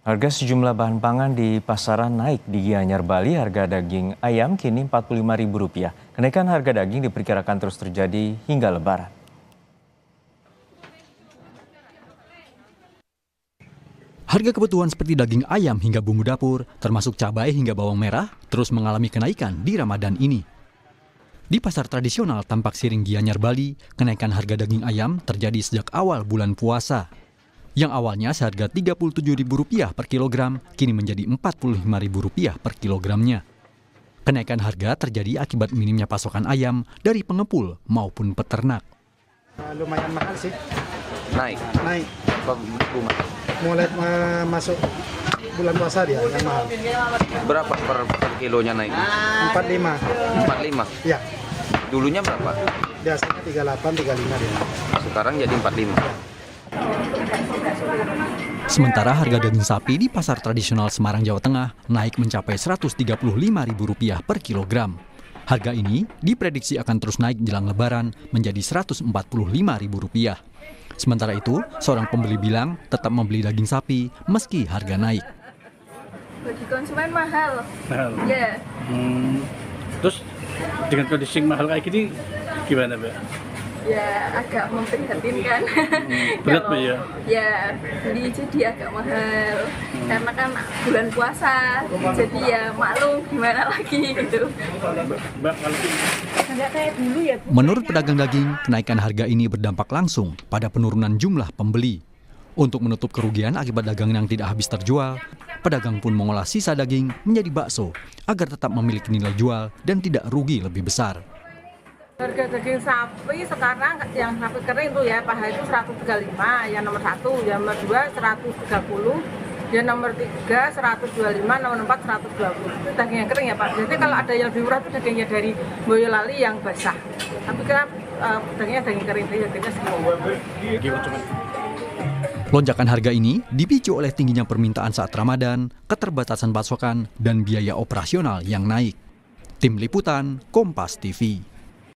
Harga sejumlah bahan pangan di pasaran naik di Gianyar, Bali. Harga daging ayam kini Rp45.000. Kenaikan harga daging diperkirakan terus terjadi hingga Lebaran. Harga kebutuhan seperti daging ayam hingga bumbu dapur, termasuk cabai hingga bawang merah, terus mengalami kenaikan di Ramadan ini. Di pasar tradisional Tampak Siring Gianyar, Bali, kenaikan harga daging ayam terjadi sejak awal bulan puasa. Yang awalnya seharga Rp37.000 per kilogram, kini menjadi Rp45.000 per kilogramnya. Kenaikan harga terjadi akibat minimnya pasokan ayam dari pengepul maupun peternak. Lumayan mahal sih. Naik. Mulai masuk bulan puasa dia yang mahal. Berapa per kilonya naik? 45. 45? Ya, Dulunya berapa? biasanya 38, 35 dia. Sekarang jadi 45. Sementara harga daging sapi di pasar tradisional Semarang, Jawa Tengah naik mencapai Rp135.000 per kilogram. Harga ini diprediksi akan terus naik jelang Lebaran menjadi Rp145.000. Sementara itu, seorang pembeli bilang tetap membeli daging sapi meski harga naik. Bagi konsumen mahal. Ya. Terus dengan kondisi mahal kayak gini gimana, Mbak? Ya agak memprihatinkan. Berat, Mbak, ya? Ya, beli jadi agak mahal. Karena kan bulan puasa, jadi ya maklum gimana lagi gitu. Mbak, kalau Enggak kayak dulu ya, Bu. Menurut pedagang daging, kenaikan harga ini berdampak langsung pada penurunan jumlah pembeli. Untuk menutup kerugian akibat dagangan yang tidak habis terjual, pedagang pun mengolah sisa daging menjadi bakso agar tetap memiliki nilai jual dan tidak rugi lebih besar. Harga daging sapi sekarang yang sapi kering tuh ya paha itu 135, yang nomor 1, yang nomor 2 130, yang nomor 3 125, nomor 4 120. Itu daging yang kering ya Pak. Jadi kalau ada yang lebih murah itu dagingnya dari Boyolali yang basah. Tapi kenapa dagingnya daging kering itu harganya semua. Lonjakan harga ini dipicu oleh tingginya permintaan saat Ramadan, keterbatasan pasokan, dan biaya operasional yang naik. Tim Liputan, Kompas TV.